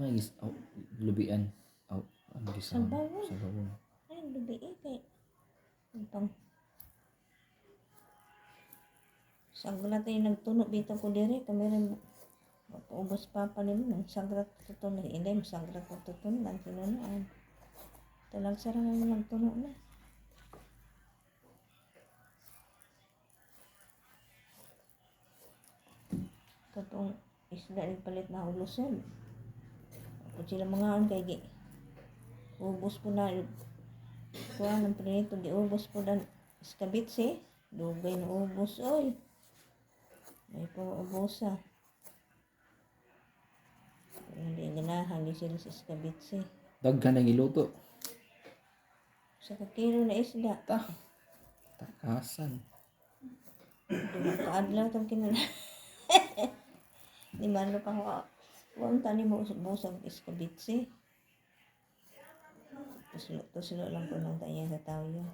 Ay, lubian. Ang Sa bawon. Sa bawon. Ay, lubi kay itong sagrat ay nagtuno dito ko dire kami ubos pa nimo ng sagrat tutuno ilem sagrat tutuno lang tinunoan. Talag sarang mo nagtuno na. Totoong isda ay palit na ulusod. Kung sila mga on kay ubos po na kuha ng prinito giubos po na iskabitse dugay na ubos oy may paubusa hindi ganahan di sila sa iskabitse Daghan na giluto. sa kakilo na isda Takasan. duha ka adlaw tong kinala di man pa ko huwag tani mo busag iskabitse tuslo lang po ng tanya sa tao yun.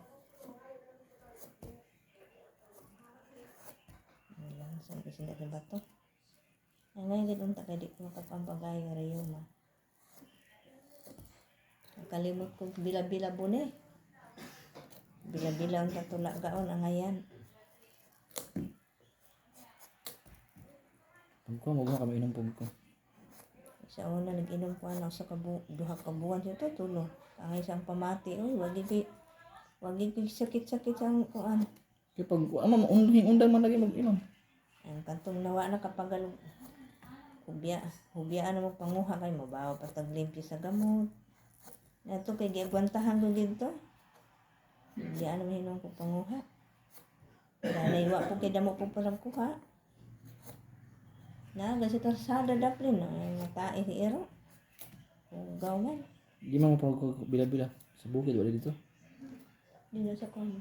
Lang sa isinda sa bato. Ang ngayon gitong takay di ko makapampagay nga rayoma. Nakalimot ko bila-bila bune. Bila-bila ang tatula gaon ang ngayan. Pagko mo kami inom pagko. Sa una nag-inom ko ano sa duha ka buwan sa tulo. Ang isang pamati oy wagi sakit-sakit ang kuan. Kaya pag undan man lagi mag-inom. Ang kantong nawa na kapag hubyaan na mo panguha kay mabaw pataglimpyo sa gamot. Nato kay giagwantahan ko dito. Hubyaan na mahinom ko panguha. Dahil wa ko kay damo ko parang kuha. Kasi karsada daplin matai si Ero. Ugaw man. Di man mo pag bila-bila. Sa bukid wala dito. Dito sa kono.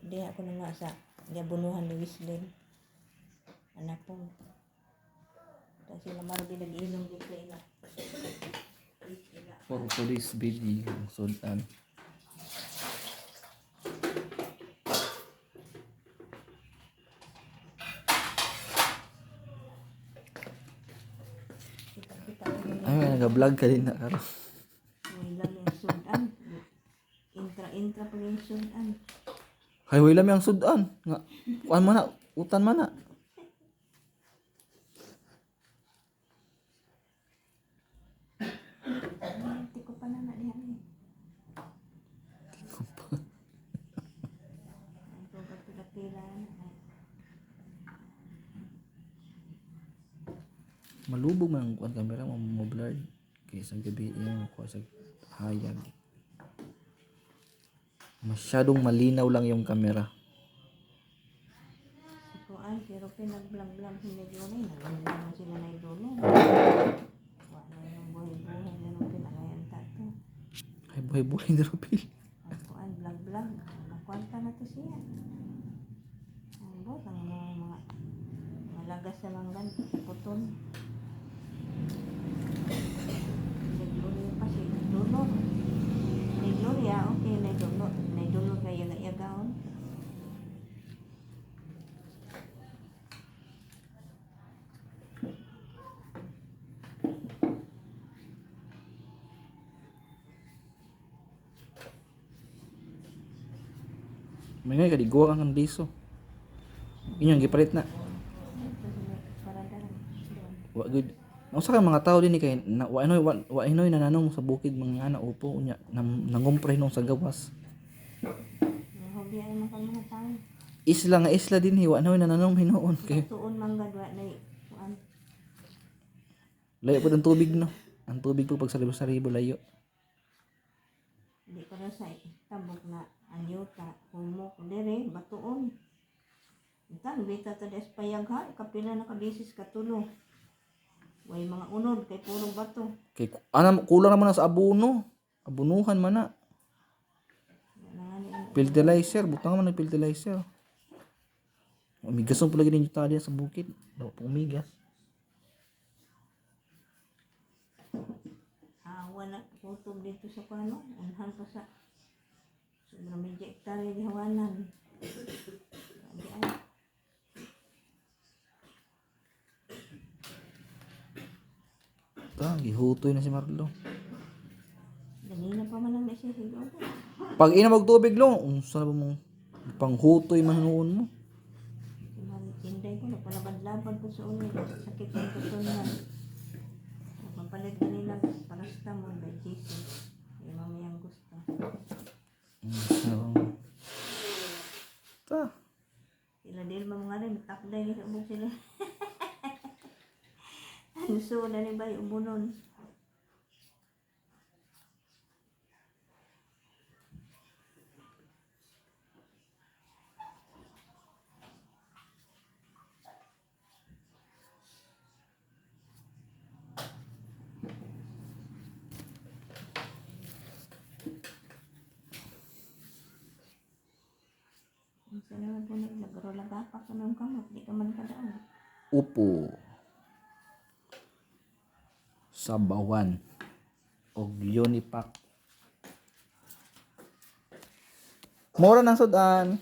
Di ako na nga sa gabunuhan ni Wislen. Anak po. Kasi sila marubi nag-inom dito ila. For police video. Sudan. Ay, nag-vlog ka din na karo. May lang yung Sudan. Intra pa yung Sudan. Hay wala mi ang sudan. Nga kuan man na, utan man na. Tiko pa na diha ni. Tiko pa. Ang pagpila Malubog man ang kuan camera mo blurred. Kaysa gabi yung kuha sa hayag. Masyadong malinaw lang yung camera. kuan pero pinag-vlog sila doon naman sila na idolo. Wala yung buhay-buhay pero pinangayan tato. Ay buhay-buhay na Ropil. Ang kuan vlog. Makwanta na to siya. Ang boss ang mga lagas sa manggan puton. Naglulo pa siya. Naglulo. Naglulo ya okay naglulo. Naglulo kayo na iyagaon. May nga kadigwa kang biso. Inyong gipalit na. Wa good. Usa ka mga tao din ni kay wa inoy nananong sa bukid mga ana upo unya nangumpre nung sa gawas. Hobby ay mga tao. Isla din wa inoy nananong hinuon kay Tuon manggad wa na kuan. Layo po ang tubig no. Ang tubig po pag saribo layo. Hindi ko na sa tabok na anyuta, humok, dire, batuon. Itan, bita ta des payag ha, kapila na kabisis katulo. Way mga unod, kay purong bato. Kay kulang naman na sa abono. Abunuhan man na. Fertilizer, butang man ng fertilizer. Umigas ang palagi ninyo tayo sa bukid. Daw po umigas. Wala kutub dito sa kano, anhan pa sa sobrang medyo hektarya di hawanan. Di ay. Gihutoy na si Marlo. Ganina pa man lang na siya siguro. Pag ina magtubig lo, unsa na ba mong panghutoy man noon mo? Inday ko, nagpalabad-labad po sa ulit. Sakit ang tutunan. Nagpapalit kanila paracetamol by Jesus. Yung mamayang gusto. So, ta. Sila dahil mga rin, takday ni sa ubong sila. Gusto na ni ba yung ubunon? Sa naman po nagrolagapak ka ng kamot, di ka man kadaan. Upo. Sabawan. Og Unipack. Mura ng sudan.